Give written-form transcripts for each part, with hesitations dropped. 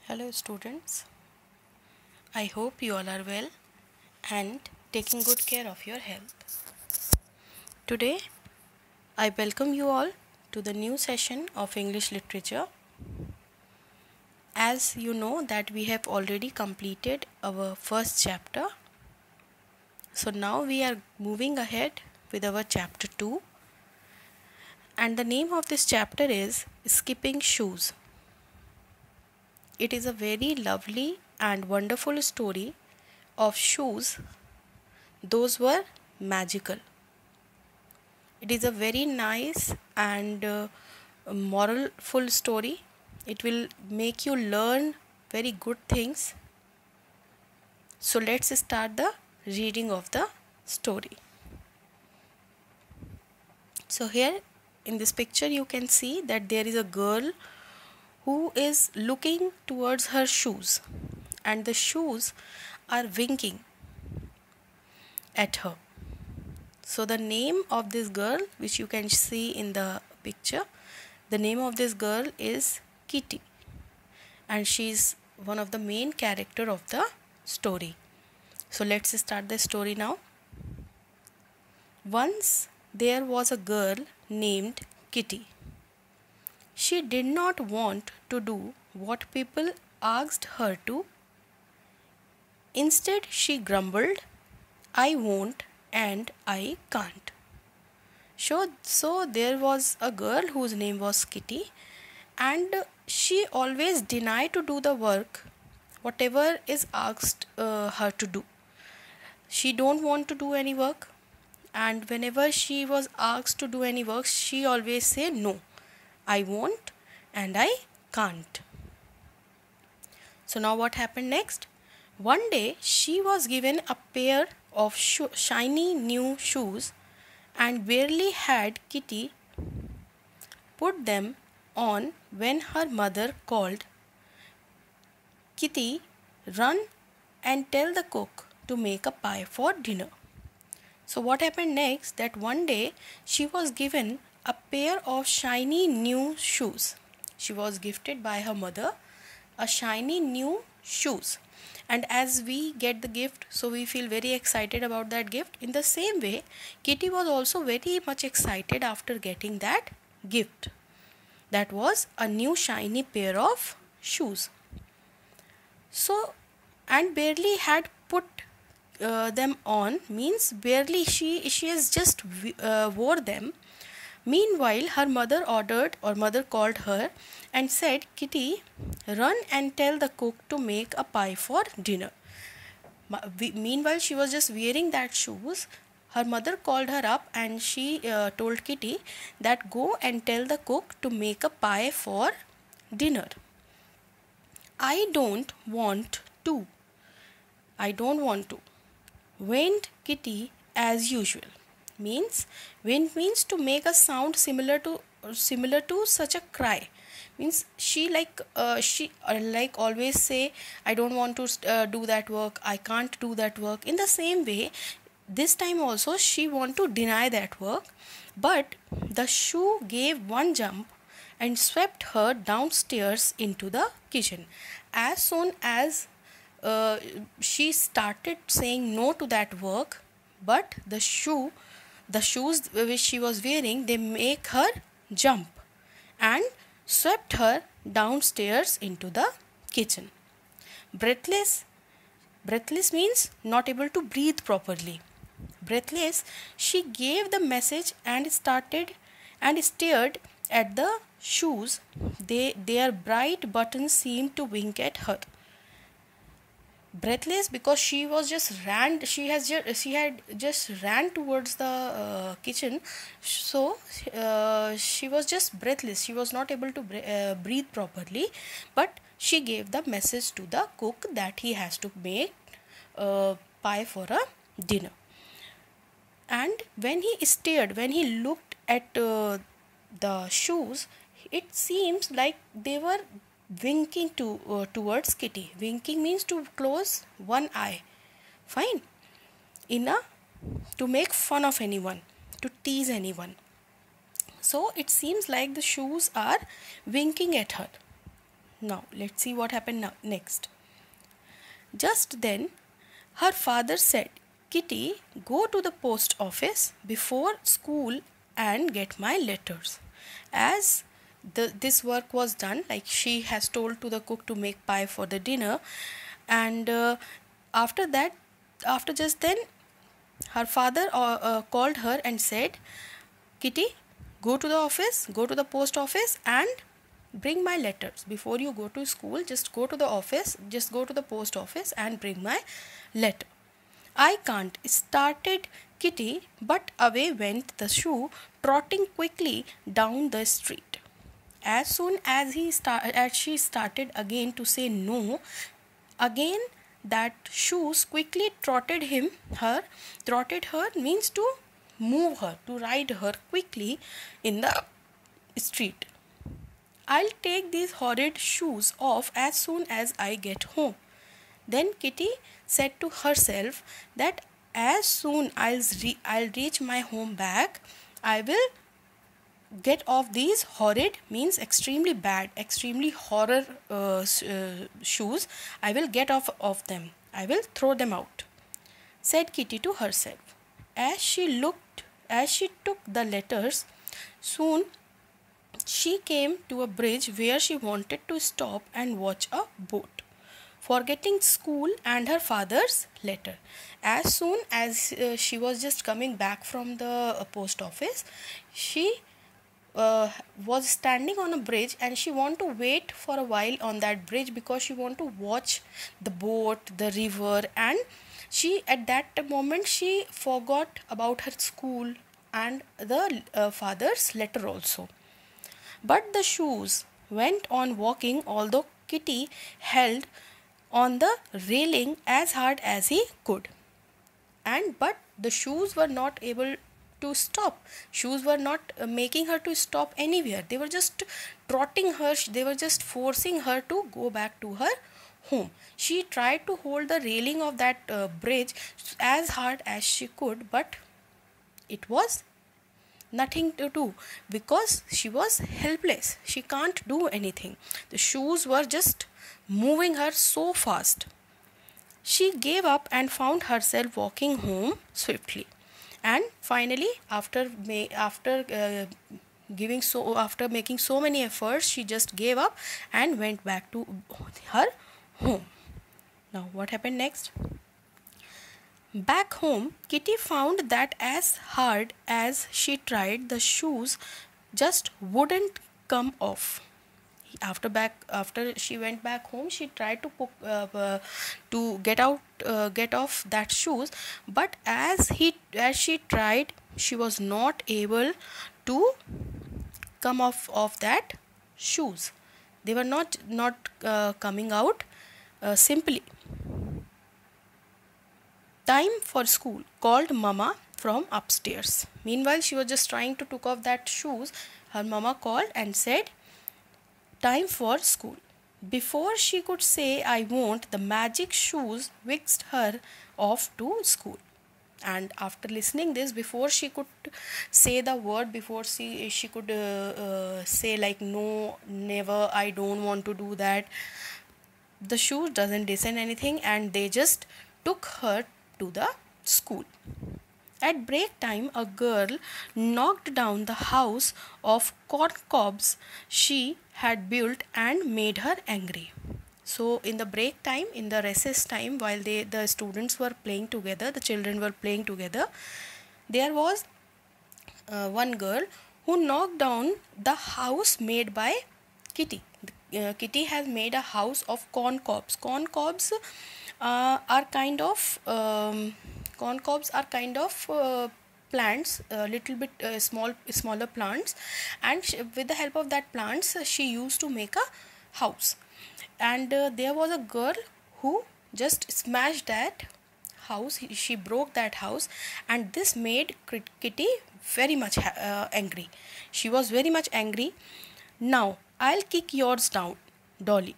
Hello students, I hope you all are well and taking good care of your health. Today I welcome you all to the new session of English literature. As you know that we have already completed our first chapter. So now we are moving ahead with our chapter 2 and the name of this chapter is Skipping Shoes. It is a very lovely and wonderful story of shoes. Those were magical. It is a very nice and moralful story. It will make you learn very good things. So let's start the reading of the story. So here in this picture you can see that there is a girl who is looking towards her shoes and the shoes are winking at her. So the name of this girl, which you can see in the picture, the name of this girl is Kitty and she is one of the main character of the story. So let's start the story now. Once there was a girl named Kitty. She did not want to do what people asked her to. Instead, she grumbled, "I won't and I can't." So there was a girl whose name was Kitty and she always denied to do the work whatever is asked her to do. She don't want to do any work and whenever she was asked to do any work she always say no, I won't and I can't. So now what happened next? One day she was given a pair of shiny new shoes and barely had Kitty put them on when her mother called, "Kitty, run and tell the cook to make a pie for dinner." So what happened next? That one day she was given a pair of shiny new shoes. She was gifted by her mother a shiny new shoes. And as we get the gift, so we feel very excited about that gift. In the same way, Kitty was also very much excited after getting that gift. That was a new shiny pair of shoes. So, and barely had put them on, means barely she has just wore them. Meanwhile, her mother called her and said, "Kitty, run and tell the cook to make a pie for dinner." Meanwhile, she was just wearing that shoes. Her mother called her up and she told Kitty that go and tell the cook to make a pie for dinner. "I don't want to. I don't want to," whined Kitty as usual. Whine means to make a sound similar to such a cry. Means she like always say, "I don't want to do that work, I can't do that work." In the same way, this time also she want to deny that work, but the shoe gave one jump and swept her downstairs into the kitchen. As soon as she started saying no to that work, but the shoes which she was wearing, they make her jump and swept her downstairs into the kitchen. Breathless means not able to breathe properly. Breathless, she gave the message and stared at the shoes. Their bright buttons seemed to wink at her. Breathless because she had just ran towards the kitchen, so she was just breathless. She was not able to breathe properly, but she gave the message to the cook that he has to make pie for a dinner. And when he looked at the shoes, it seems like they were winking towards Kitty. Winking means to close one eye. Fine. To make fun of anyone, to tease anyone. So it seems like the shoes are winking at her. Now let's see what happened next. Just then her father said, Kitty, go to the post office before school and get my letters. As this work was done, like she has told to the cook to make pie for the dinner, and after that, after just then, her father called her and said, Kitty, go to the office, go to the post office and bring my letters. Before you go to school, just go to the office, just go to the post office and bring my letter. I can't, started Kitty, but away went the shoe, trotting quickly down the street. As soon as she started again to say no, again that shoes quickly trotted her means to move her, to ride her quickly in the street. I'll take these horrid shoes off as soon as I get home. Then Kitty said to herself that as soon I'll reach my home back, I will get off these horrid means extremely bad, extremely horror shoes. I will get off of them. I will throw them out, said Kitty to herself. As she took the letters, soon she came to a bridge where she wanted to stop and watch a boat, forgetting school and her father's letter. As soon as she was just coming back from the post office, she was standing on a bridge and she want to wait for a while on that bridge because she want to watch the boat, the river, and she at that moment she forgot about her school and the father's letter also. But the shoes went on walking, although Kitty held on the railing as hard as he could. But the shoes were not able to stop. Shoes were not making her to stop anywhere. They were just trotting her. They were just forcing her to go back to her home. She tried to hold the railing of that bridge as hard as she could, but it was nothing to do because she was helpless. She can't do anything. The shoes were just moving her so fast. She gave up and found herself walking home swiftly. And finally, after making so many efforts, she just gave up and went back to her home. Now, what happened next? Back home, Kitty found that as hard as she tried, the shoes just wouldn't come off. After she went back home, she tried to get off that shoes, but as she tried, she was not able to come off of that shoes. They were not coming out simply. Time for school, called Mama from upstairs. Meanwhile, she was just trying to take off that shoes. Her mama called and said, time for school. Before she could say I won't, the magic shoes whisked her off to school. And after listening this, before she could say the word, before she could say like no, never, I don't want to do that, the shoes doesn't listen anything and they just took her to the school. At break time, a girl knocked down the house of corn cobs she had built and made her angry. So in the break time, in the recess time, while the students were playing together, the children were playing together, there was one girl who knocked down the house made by Kitty. Kitty has made a house of corn cobs. Corn cobs are kind of plants, a little bit smaller plants, and with the help of that plants, she used to make a house. And there was a girl who just smashed that house. She broke that house, and this made Kitty very much angry. She was very much angry. Now I'll kick yours down, Dolly.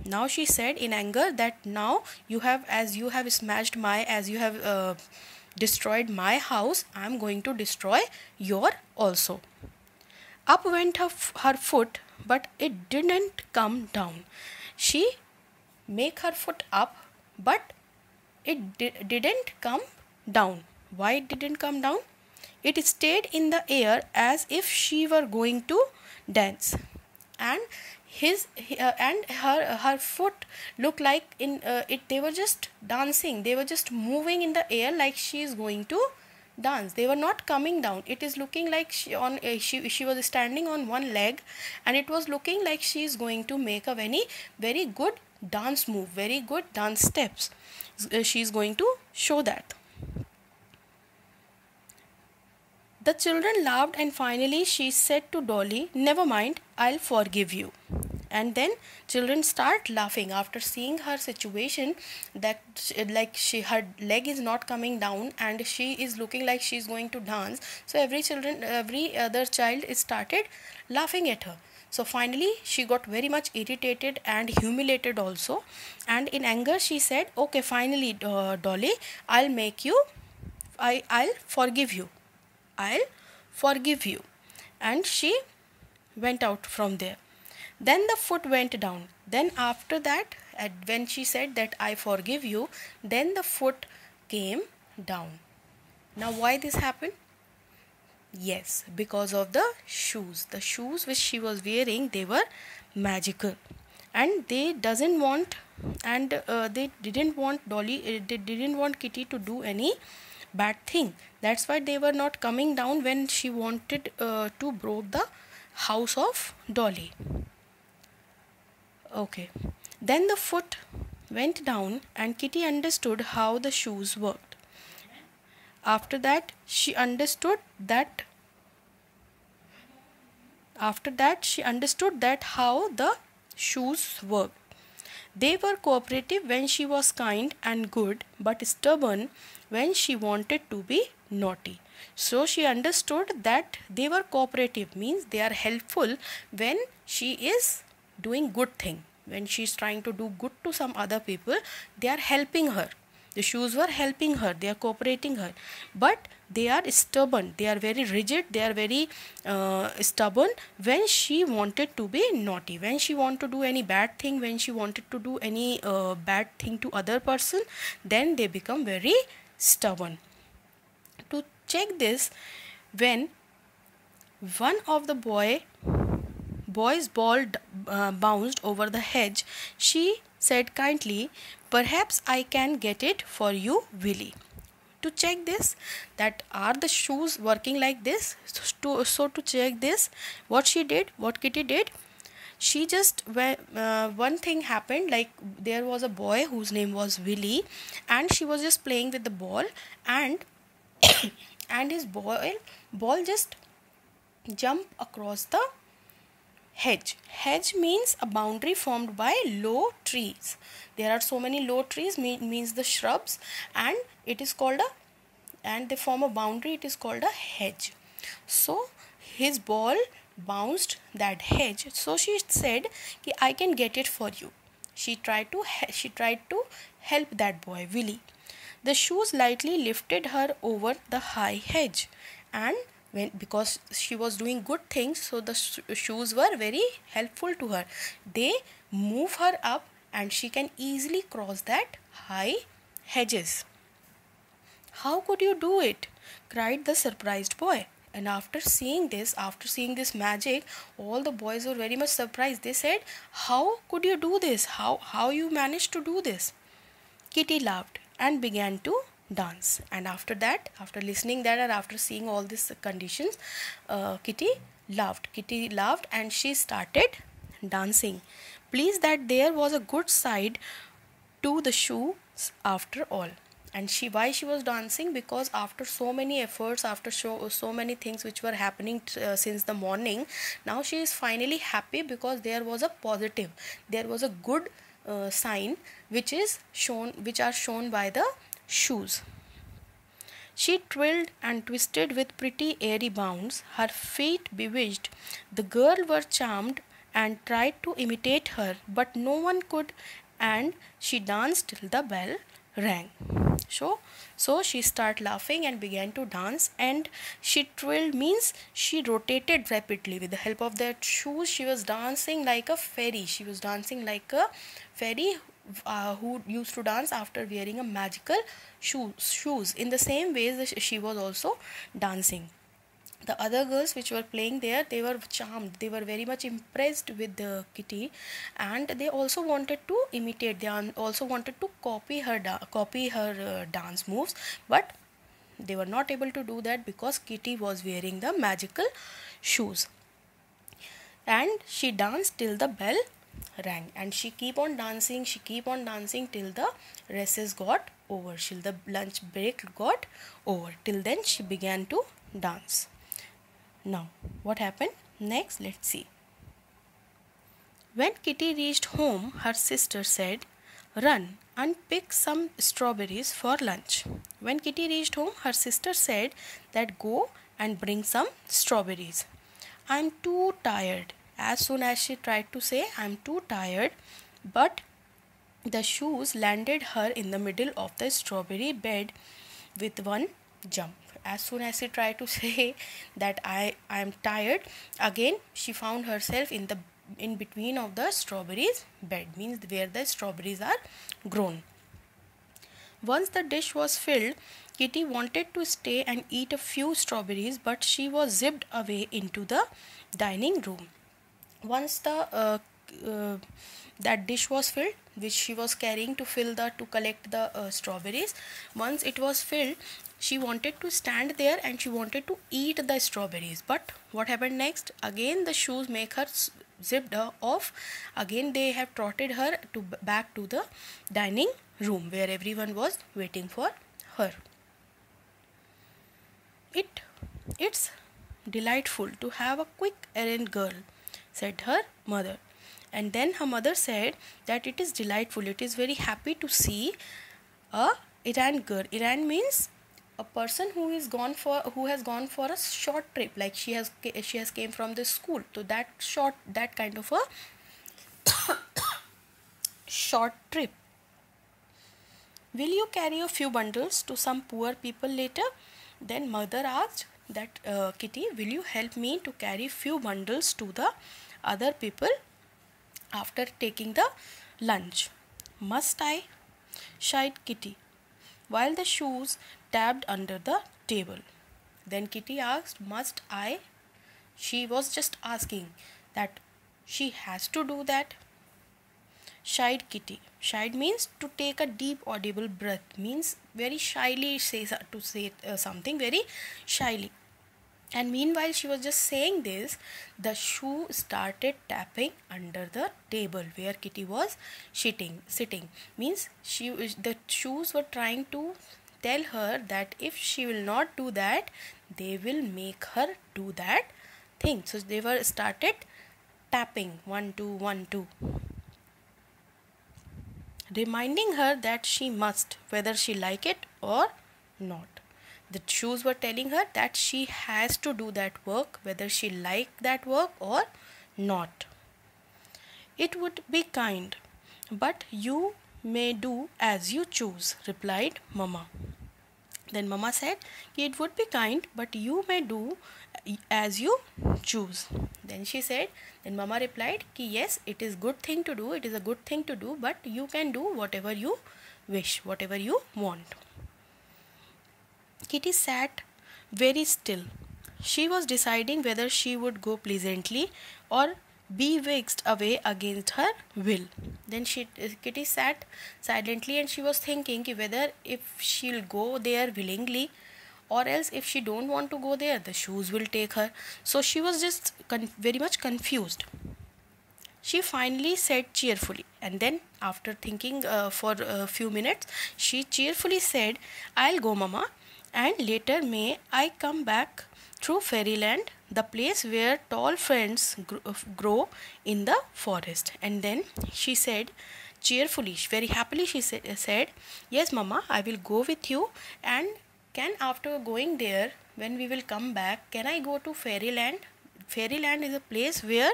Now she said in anger that now you have destroyed my house, I am going to destroy your also. Up went her foot, but it didn't come down. she make her foot up, but it didn't come down. Why it didn't come down? It stayed in the air as if she were going to dance, and her foot looked like in it. They were just dancing. They were just moving in the air like she is going to dance. They were not coming down. It is looking like she was standing on one leg, and it was looking like she is going to make a very good dance move, very good dance steps. She is going to show that. The children laughed, and finally she said to Dolly, "Never mind, I'll forgive you." And then children start laughing after seeing her situation, that her leg is not coming down and she is looking like she is going to dance. So every other child started laughing at her. So finally she got very much irritated and humiliated also, and in anger she said, "Okay, finally, Dolly, I'll forgive you. I'll forgive you." And she went out from there. Then the foot went down. Then after that, when she said that "I forgive you," then the foot came down. Now why this happened? Yes, because of the shoes. The shoes which she was wearing, they were magical, and they didn't want they didn't want Kitty to do any bad thing. That's why they were not coming down when she wanted to break the house of Dolly. Okay, then the foot went down and Kitty understood how the shoes worked. After that she understood that how the shoes worked. They were cooperative when she was kind and good, but stubborn when she wanted to be naughty. So she understood that they were cooperative, means they are helpful when she is doing good thing. When she is trying to do good to some other people, they are helping her. The shoes were helping her, they are cooperating her. But they are stubborn, they are very rigid, they are very stubborn when she wanted to be naughty. When she wanted to do any bad thing, when she wanted to do any bad thing to other person, then they become very stubborn. To check this, when one of the boy's ball bounced over the hedge, she said kindly, "Perhaps I can get it for you, Willie." To check this, that are the shoes working like this? So to check this, what Kitty did, she just one thing happened, like there was a boy whose name was Willie, and she was just playing with the ball, and and his ball just jumped across the hedge. Hedge means a boundary formed by low trees. There are so many low trees, means the shrubs, and it is called and they form a boundary. It is called a hedge. So his ball bounced that hedge. So she said, "I can get it for you." She tried to help that boy Willie. The shoes lightly lifted her over the high hedge, and because she was doing good things, so the shoes were very helpful to her. They move her up, and she can easily cross that high hedges. "How could you do it?" cried the surprised boy. And after seeing this magic, all the boys were very much surprised. They said, "How could you do this? How you managed to do this?" Kitty laughed and began to dance. And after that, after listening that and after seeing all these conditions, Kitty laughed and she started dancing. Pleased that there was a good side to the shoes after all. And why she was dancing? Because after so many efforts, after so many things which were happening since the morning, now she is finally happy, because there was a positive, there was a good sign which are shown by the shoes. She trilled and twisted with pretty airy bounds, her feet bewitched. The girl were charmed and tried to imitate her, but no one could, and she danced till the bell rang. So she started laughing and began to dance, and she twirled means she rotated rapidly. With the help of that shoes, she was dancing like a fairy. She was dancing like a fairy who used to dance after wearing a magical shoes. In the same way, she was also dancing. The other girls which were playing there, they were charmed, they were very much impressed with the Kitty, and they also wanted to imitate, they also wanted to copy her dance moves, but they were not able to do that because Kitty was wearing the magical shoes. And she danced till the bell rang, and she keep on dancing till the recess got over, till the lunch break got over. Till then she began to dance. Now, what happened next? Let's see. When Kitty reached home, her sister said, "Run and pick some strawberries for lunch." When Kitty reached home, her sister said that go and bring some strawberries. "I'm too tired." As soon as she tried to say, "I'm too tired," but the shoes landed her in the middle of the strawberry bed with one jump. As soon as she tried to say that I am tired, again she found herself in between of the strawberries bed, means where the strawberries are grown. Once the dish was filled, Kitty wanted to stay and eat a few strawberries, but she was zipped away into the dining room. Once that dish was filled, which she was carrying to collect the strawberries, once it was filled, she wanted to stand there and she wanted to eat the strawberries. But what happened next? Again the shoes make her zipped off. Again they have trotted her back to the dining room where everyone was waiting for her. It's delightful to have a quick errand girl, said her mother. And then her mother said that it is delightful, it is very happy to see a errand girl. Errand means a person who has gone for a short trip, like she has came from the school, so that kind of a short trip. "Will you carry a few bundles to some poor people later?" Then mother asked that Kitty, "Will you help me to carry few bundles to the other people after taking the lunch?" "Must I?" shied Kitty, while the shoes tapped under the table. Then Kitty asked, "Must I?" She was just asking that she has to do that. Shied Kitty. Shied means to take a deep audible breath, means very shyly say something very shyly. And meanwhile she was just saying this, the shoe started tapping under the table where Kitty was sitting. Means the shoes were trying to tell her that if she will not do that, they will make her do that thing. So they were started tapping 1 2 1 2, reminding her that she must, whether she like it or not. The shoes were telling her that she has to do that work, whether she like that work or not. "It would be kind, but you may do as you choose," replied Mama. Then Mama said, "It would be kind, but you may do as you choose." Then Mama replied, "Yes, it is good thing to do, it is a good thing to do, but you can do whatever you wish, whatever you want." Kitty sat very still. She was deciding whether she would go pleasantly or be whisked away against her will. Then Kitty sat silently and she was thinking whether if she'll go there willingly, or else if she don't want to go there, the shoes will take her. So she was just very much confused. She finally said cheerfully, and then after thinking for a few minutes, she cheerfully said, "I'll go, Mama, and later may I come back through Fairyland, the place where tall ferns grow in the forest." And then she said cheerfully, very happily, she said, "Yes, Mama, I will go with you, and can after going there, when we will come back, can I go to Fairyland, Fairyland is a place where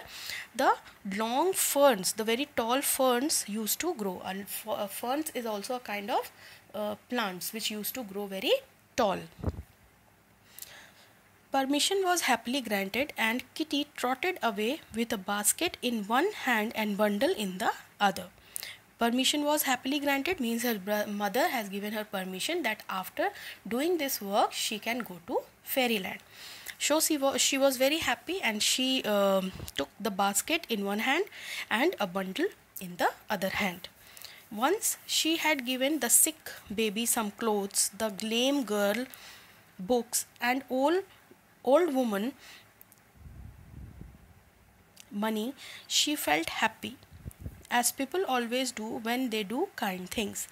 the long ferns, the very tall ferns used to grow. And ferns is also a kind of plants which used to grow very tall. Permission was happily granted, and Kitty trotted away with a basket in one hand and bundle in the other. Permission was happily granted means her mother has given her permission that after doing this work she can go to Fairyland. So she was very happy, and she took the basket in one hand and a bundle in the other hand. Once she had given the sick baby some clothes, the lame girl books, and old woman money, she felt happy, as people always do when they do kind things.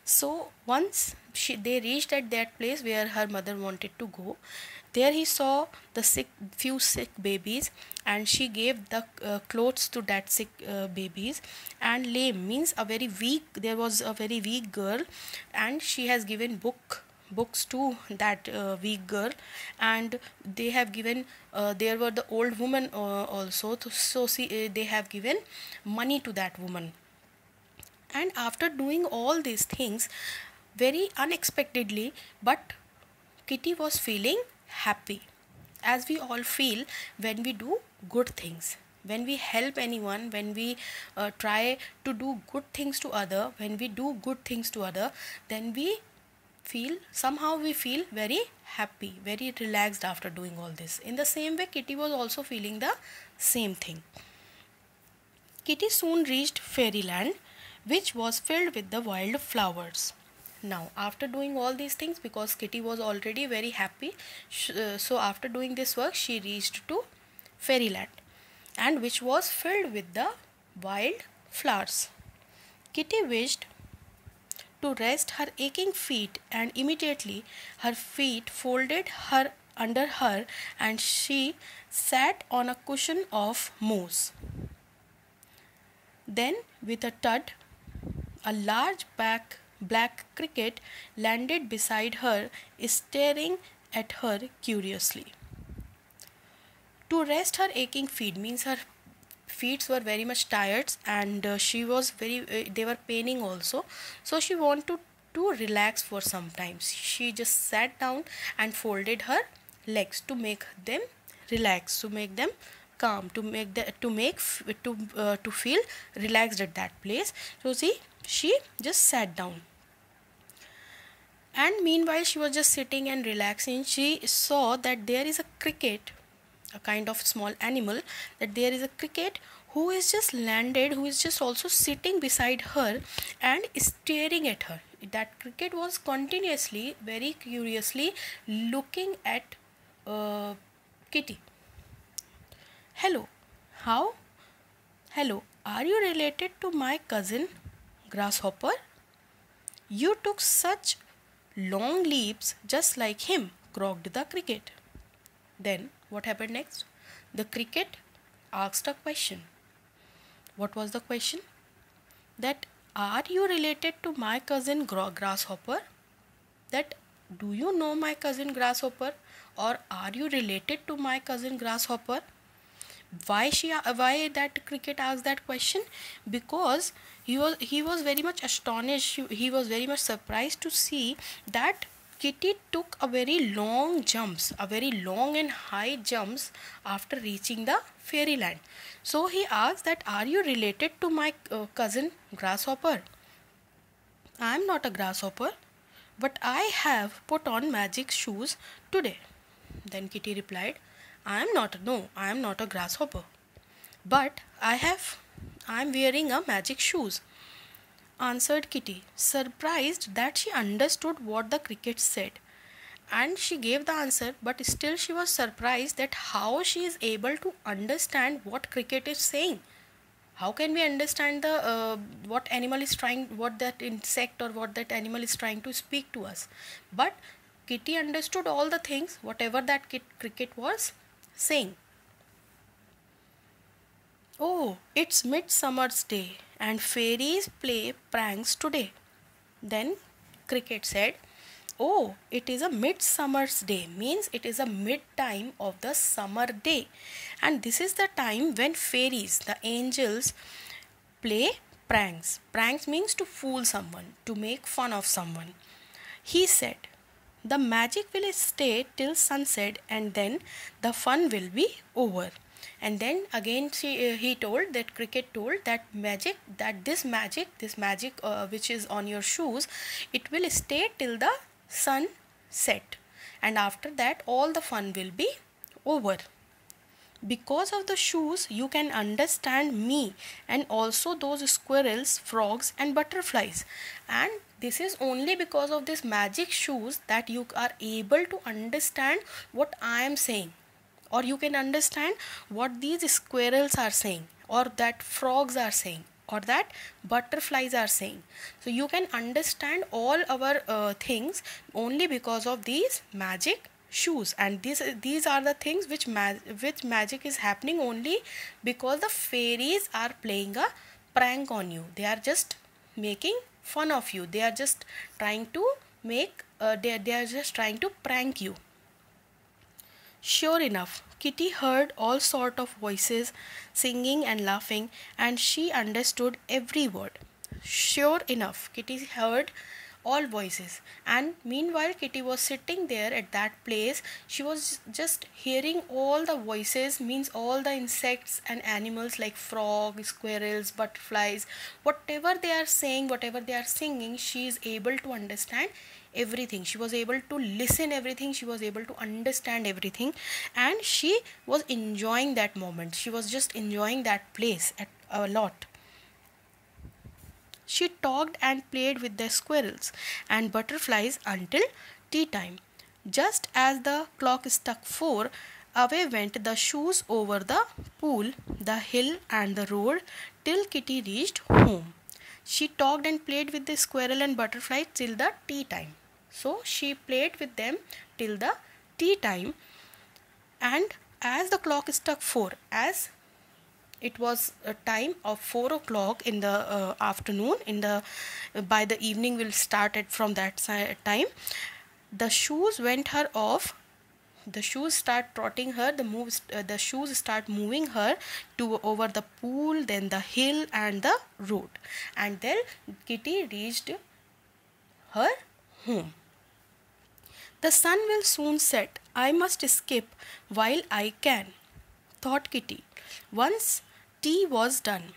So once they reached at that place where her mother wanted to go, there he saw the few sick babies, and she gave the clothes to that sick babies. And lame means a very weak, there was a very weak girl, and she has given books to that weak girl, and they have given there were the old woman also, so they have given money to that woman. And after doing all these things very unexpectedly, but Kitty was feeling happy, as we all feel when we do good things, when we help anyone, when we try to do good things to other, when we do good things to other, then we feel very happy, very relaxed after doing all this. In the same way, Kitty was also feeling the same thing. Kitty soon reached Fairyland, which was filled with the wild flowers. Now, after doing all these things, because Kitty was already very happy, so after doing this work, she reached to Fairyland, and which was filled with the wild flowers. Kitty wished to rest her aching feet, and immediately her feet folded her under her, and she sat on a cushion of moss. Then, with a thud, a large black cricket landed beside her, staring at her curiously. To rest her aching feet means her feet were very much tired, and she was they were paining also, so she wanted to relax for some time. She just sat down and folded her legs to make them relax, to make them calm, to feel relaxed at that place. So see, she just sat down, and meanwhile she was just sitting and relaxing. She saw that there is a cricket, a kind of small animal, that there is a cricket who is just landed, who is just also sitting beside her and staring at her. That cricket was continuously, very curiously looking at Kitty. Hello, how? Hello, are you related to my cousin Grasshopper? You took such long leaps just like him, croaked the cricket. Then what happened next? The cricket asked a question. What was the question? That, are you related to my cousin Grasshopper? That, do you know my cousin Grasshopper, or are you related to my cousin Grasshopper? Why that cricket asked that question? Because he was very much astonished. He was very much surprised to see that Kitty took a very long and high jumps after reaching the Fairyland. So he asked that, are you related to my cousin Grasshopper? I am not a grasshopper, but I have put on magic shoes today. Then Kitty replied, I am not a grasshopper, but I am wearing a magic shoes, answered Kitty, surprised that she understood what the cricket said. And she gave the answer, but still she was surprised that how she is able to understand what cricket is saying. How can we understand what that insect or what that animal is trying to speak to us? But Kitty understood all the things, whatever that cricket was saying. Oh, it's Midsummer's Day and fairies play pranks today. Then Cricket said, oh, it is a midsummer's day, means it is a mid time of the summer day, and this is the time when fairies, the angels, play pranks. Pranks means to fool someone, to make fun of someone. He said, the magic will stay till sunset and then the fun will be over. And then again he told, that Cricket told, that this magic which is on your shoes, it will stay till the sun set, and after that all the fun will be over. Because of the shoes you can understand me and also those squirrels, frogs and butterflies, and this is only because of this magic shoes that you are able to understand what I am saying, or you can understand what these squirrels are saying, or that frogs are saying, or that butterflies are saying. So you can understand all our things only because of these magic shoes, and these are the things which magic is happening only because the fairies are playing a prank on you. They are just making fun of you. They are just trying to make they are just trying to prank you. Sure enough, Kitty heard all sort of voices singing and laughing, and she understood every word. Sure enough, Kitty heard all voices, and meanwhile Kitty was sitting there at that place. She was just hearing all the voices, means all the insects and animals like frogs, squirrels, butterflies, whatever they are saying, whatever they are singing, she is able to understand everything. She was able to listen everything, she was able to understand everything, and she was enjoying that moment. She was just enjoying that place a lot. She talked and played with the squirrels and butterflies until tea time. Just as the clock struck 4, away went the shoes over the pool, the hill and the road till Kitty reached home. She talked and played with the squirrel and butterfly till the tea time. So she played with them till the tea time, and as the clock struck 4, as it was a time of 4 o'clock in the afternoon, in the by the evening will start it from that time, the shoes went her off. The shoes start trotting her, the shoes start moving her to over the pool, then the hill and the road, and then Kitty reached her home. The sun will soon set. I must skip while I can, thought Kitty. Once tea was done,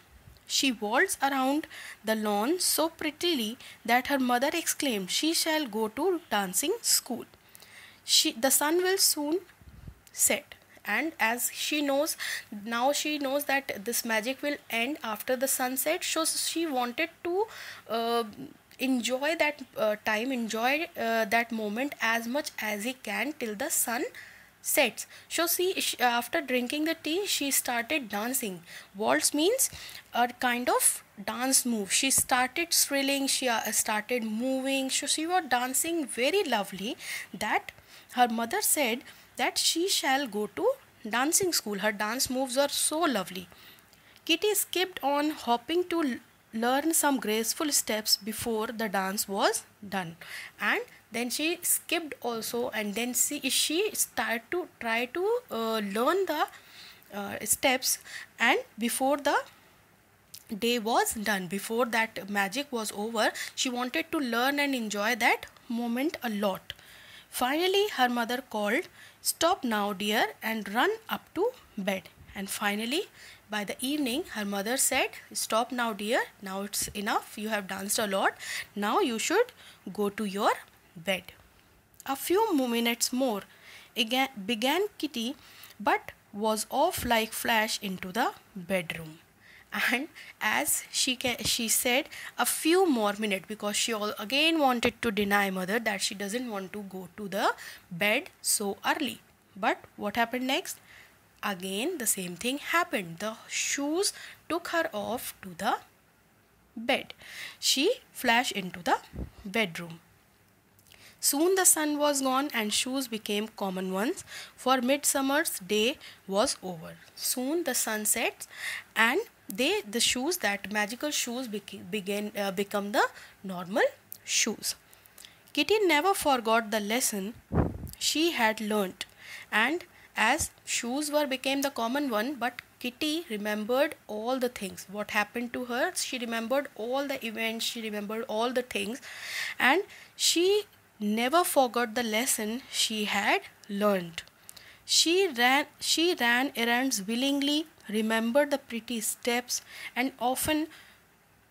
she waltzed around the lawn so prettily that her mother exclaimed, she shall go to dancing school. The sun will soon set, and as she knows, now she knows that this magic will end after the sunset, so she wanted to enjoy that time, enjoy that moment as much as he can till the sun sets. So after drinking the tea, she started dancing. Waltz means a kind of dance move. She started thrilling, she started moving, so she was dancing very lovely, that her mother said that she shall go to dancing school. Her dance moves are so lovely. Kitty skipped on, hopping to learn some graceful steps before the dance was done, and then she skipped also, and then she started to try to learn the steps, and before the day was done, before that magic was over, she wanted to learn and enjoy that moment a lot. Finally her mother called, stop now dear, and run up to bed. And finally by the evening her mother said, stop now dear, now it's enough, you have danced a lot, now you should go to your bed. A few minutes more began Kitty, but was off like flash into the bedroom. And as she said a few more minutes, because she again wanted to deny mother that she doesn't want to go to the bed so early. But what happened next? Again the same thing happened. The shoes took her off to the bed. She flashed into the bedroom. Soon the sun was gone and shoes became common ones, for midsummer's day was over. Soon the sun sets and the shoes, that magical shoes, become the normal shoes. Kitty never forgot the lesson she had learnt, and as shoes were became the common one, but Kitty remembered all the things what happened to her. She remembered all the events, she remembered all the things, and she never forgot the lesson she had learned. She ran errands willingly, remembered the pretty steps, and often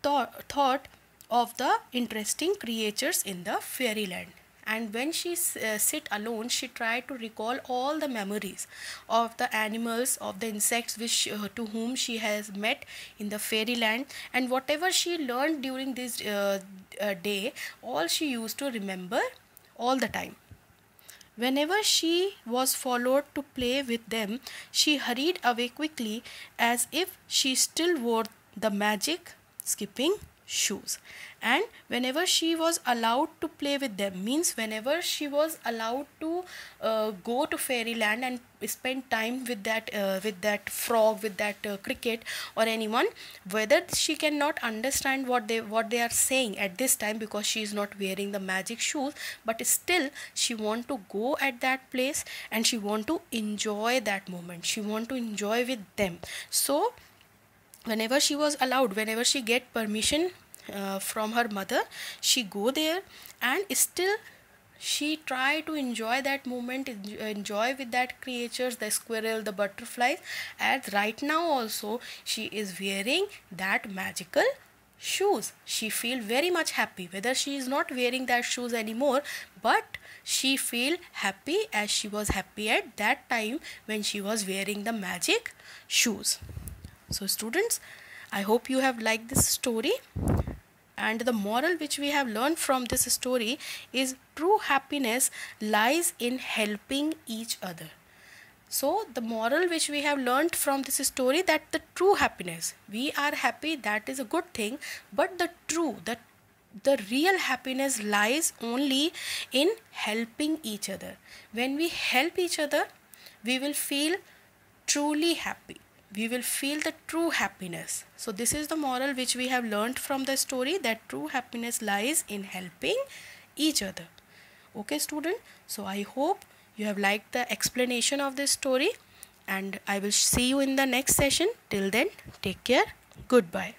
thought of the interesting creatures in the fairyland. And when she sit alone, she tried to recall all the memories of the animals, of the insects which to whom she has met in the fairyland, and whatever she learned during this day, all she used to remember all the time. Whenever she was followed to play with them, she hurried away quickly as if she still wore the magic skipping shoes. And whenever she was allowed to play with them, means whenever she was allowed to go to fairyland and spend time with that frog, with that cricket or anyone, whether she cannot understand what they are saying at this time because she is not wearing the magic shoes, but still she want to go at that place and she want to enjoy that moment, she want to enjoy with them. So whenever she was allowed, whenever she get permission from her mother, she go there, and still she try to enjoy that moment, enjoy with that creatures, the squirrel, the butterflies. And right now also she is wearing that magical shoes. She feel very much happy, whether she is not wearing that shoes anymore, but she feel happy as she was happy at that time when she was wearing the magic shoes. So students, I hope you have liked this story, and the moral which we have learned from this story is true happiness lies in helping each other. So the moral which we have learned from this story, that the true happiness, we are happy, that is a good thing, but the real happiness lies only in helping each other. When we help each other, we will feel truly happy, we will feel the true happiness. So this is the moral which we have learned from the story, that true happiness lies in helping each other. Okay student, so I hope you have liked the explanation of this story, and I will see you in the next session. Till then, take care. Goodbye.